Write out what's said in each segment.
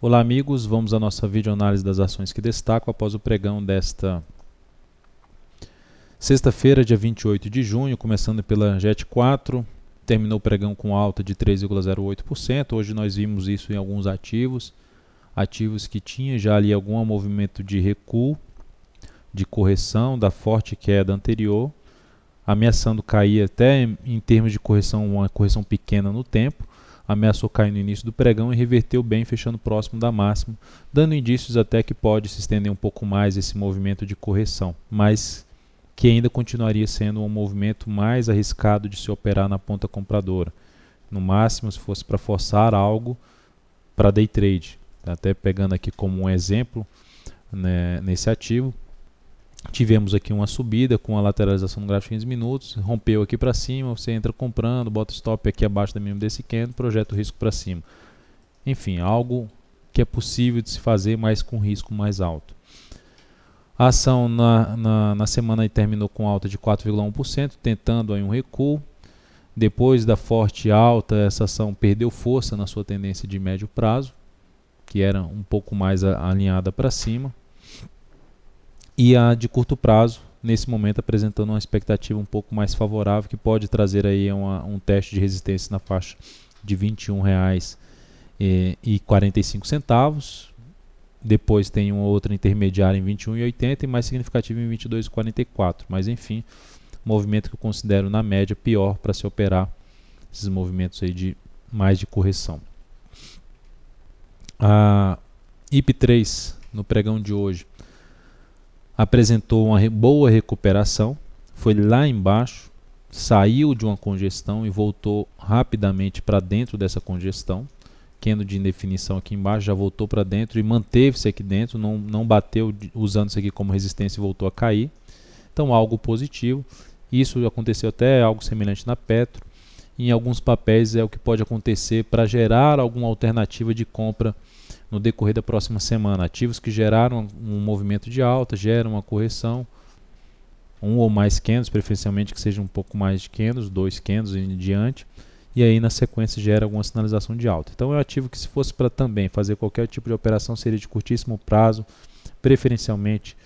Olá amigos, vamos à nossa videoanálise das ações que destacam após o pregão desta sexta-feira, dia 28 de junho, começando pela JET4, terminou o pregão com alta de 3,08%. Hoje nós vimos isso em alguns ativos que tinham já ali algum movimento de recuo, de correção da forte queda anterior, ameaçando cair até em termos de correção, uma correção pequena no tempo. Ameaçou cair no início do pregão e reverteu bem, fechando próximo da máxima, dando indícios até que pode se estender um pouco mais esse movimento de correção, mas que ainda continuaria sendo um movimento mais arriscado de se operar na ponta compradora. No máximo, se fosse para forçar algo para day trade. Até pegando aqui como um exemplo, né, nesse ativo, tivemos aqui uma subida com a lateralização no gráfico de 15 minutos, rompeu aqui para cima, você entra comprando, bota stop aqui abaixo da mínima desse candle, projeta o risco para cima. Enfim, algo que é possível de se fazer, mas com risco mais alto. A ação na semana terminou com alta de 4,1%, tentando aí um recuo. Depois da forte alta, essa ação perdeu força na sua tendência de médio prazo, que era um pouco mais alinhada para cima. E a de curto prazo, nesse momento, apresentando uma expectativa um pouco mais favorável, que pode trazer aí um teste de resistência na faixa de R$ 21,45. Depois tem uma outra intermediária em 21,80 e mais significativa em 22,44. Mas enfim, movimento que eu considero na média pior para se operar esses movimentos aí de mais de correção. A IP3 no pregão de hoje apresentou uma boa recuperação, foi lá embaixo, saiu de uma congestão e voltou rapidamente para dentro dessa congestão. Candle de indefinição aqui embaixo, já voltou para dentro e manteve-se aqui dentro, não bateu usando isso aqui como resistência e voltou a cair. Então algo positivo. Isso aconteceu até algo semelhante na Petro. Em alguns papéis é o que pode acontecer para gerar alguma alternativa de compra no decorrer da próxima semana. Ativos que geraram um movimento de alta, geram uma correção, um ou mais candles, preferencialmente que seja um pouco mais de candles, 2 candles e em diante. E aí na sequência gera alguma sinalização de alta. Então é um ativo que, se fosse para também fazer qualquer tipo de operação, seria de curtíssimo prazo, preferencialmente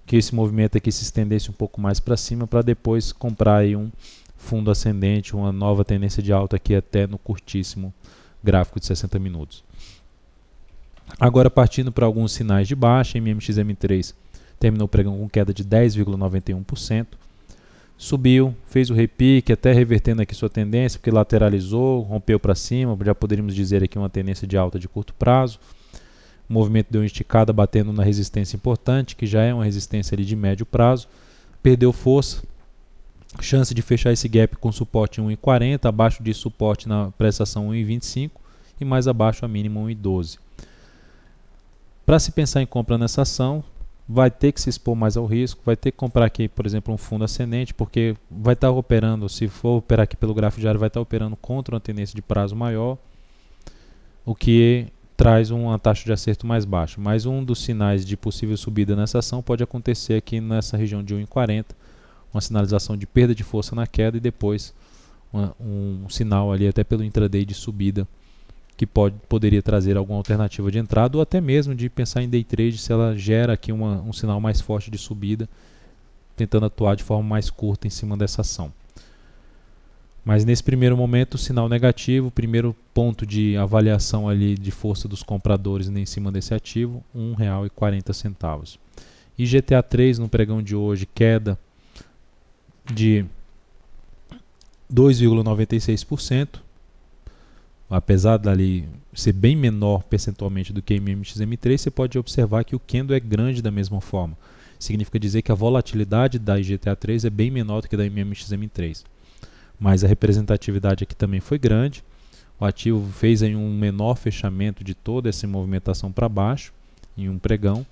que esse movimento aqui se estendesse um pouco mais para cima, para depois comprar aí um fundo ascendente, uma nova tendência de alta aqui até no curtíssimo gráfico de 60 minutos. Agora partindo para alguns sinais de baixa, MMXM3 terminou o pregão com queda de 10,91%. Subiu, fez o repique, até revertendo aqui sua tendência, porque lateralizou, rompeu para cima, já poderíamos dizer aqui uma tendência de alta de curto prazo. O movimento deu uma esticada, batendo na resistência importante, que já é uma resistência ali de médio prazo. Perdeu força, chance de fechar esse gap com suporte em 1,40, abaixo de suporte na prestação 1,25 e mais abaixo a mínima 1,12. Para se pensar em compra nessa ação, vai ter que se expor mais ao risco, vai ter que comprar aqui, por exemplo, um fundo ascendente, porque vai estar operando, se for operar aqui pelo gráfico diário, vai estar operando contra uma tendência de prazo maior, o que traz uma taxa de acerto mais baixa. Mas um dos sinais de possível subida nessa ação pode acontecer aqui nessa região de 1,40, uma sinalização de perda de força na queda e depois um sinal ali até pelo intraday de subida, que poderia trazer alguma alternativa de entrada ou até mesmo de pensar em day trade se ela gera aqui um sinal mais forte de subida, tentando atuar de forma mais curta em cima dessa ação. Mas nesse primeiro momento, sinal negativo, primeiro ponto de avaliação ali de força dos compradores em cima desse ativo, R$ 1,40. E GTA3 no pregão de hoje, queda de 2,96%. Apesar dali ser bem menor percentualmente do que a MMXM3, você pode observar que o candle é grande da mesma forma. Significa dizer que a volatilidade da IGTA3 é bem menor do que da MMXM3. Mas a representatividade aqui também foi grande. O ativo fez aí um menor fechamento de toda essa movimentação para baixo, em um pregão.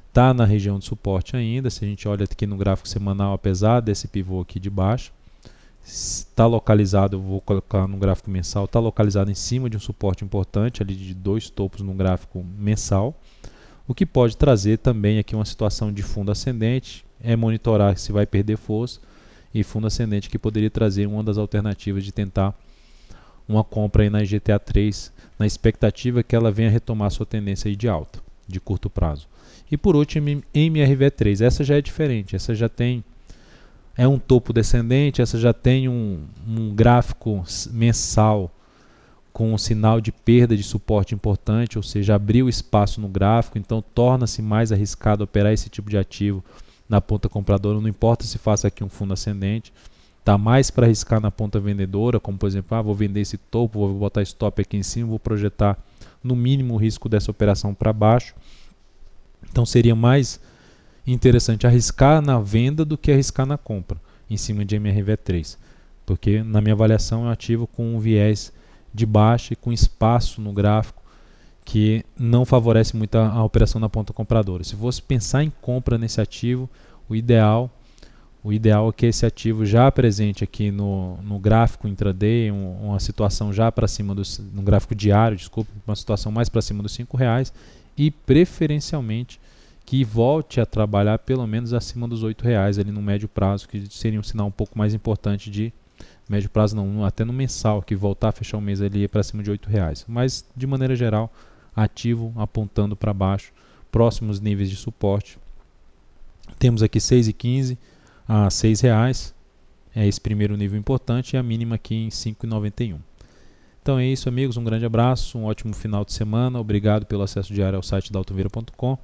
Está na região de suporte ainda, se a gente olha aqui no gráfico semanal, apesar desse pivô aqui de baixo. Está localizado, eu vou colocar no gráfico mensal, está localizado em cima de um suporte importante, ali de 2 topos no gráfico mensal, o que pode trazer também aqui uma situação de fundo ascendente, é monitorar se vai perder força, e fundo ascendente que poderia trazer uma das alternativas de tentar uma compra aí na GTA 3, na expectativa que ela venha retomar sua tendência aí de alta, de curto prazo. E por último, MRV3, essa já é diferente, essa já tem um topo descendente, essa já tem um gráfico mensal com um sinal de perda de suporte importante, ou seja, abriu espaço no gráfico, então torna-se mais arriscado operar esse tipo de ativo na ponta compradora, não importa se faça aqui um fundo ascendente, está mais para arriscar na ponta vendedora, como por exemplo, vou vender esse topo, vou botar stop aqui em cima, vou projetar no mínimo o risco dessa operação para baixo. Então seria mais interessante arriscar na venda do que arriscar na compra em cima de MRV3, porque na minha avaliação é um ativo com um viés de baixa e com espaço no gráfico que não favorece muito a operação na ponta compradora. Se fosse pensar em compra nesse ativo, o ideal é que esse ativo já presente aqui no gráfico intraday, uma situação já para cima no gráfico diário, uma situação mais para cima dos R$5 e preferencialmente que volte a trabalhar pelo menos acima dos R$8 ali no médio prazo, que seria um sinal um pouco mais importante de médio prazo não, até no mensal, que voltar a fechar o mês ali para cima de R$8. Mas de maneira geral, ativo apontando para baixo, próximos níveis de suporte. Temos aqui 6,15 a R$6, é esse primeiro nível importante, e a mínima aqui em 5,91. Então é isso, amigos, um grande abraço, um ótimo final de semana, obrigado pelo acesso diário ao site da Altovera.com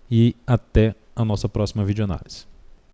e até a nossa próxima videoanálise.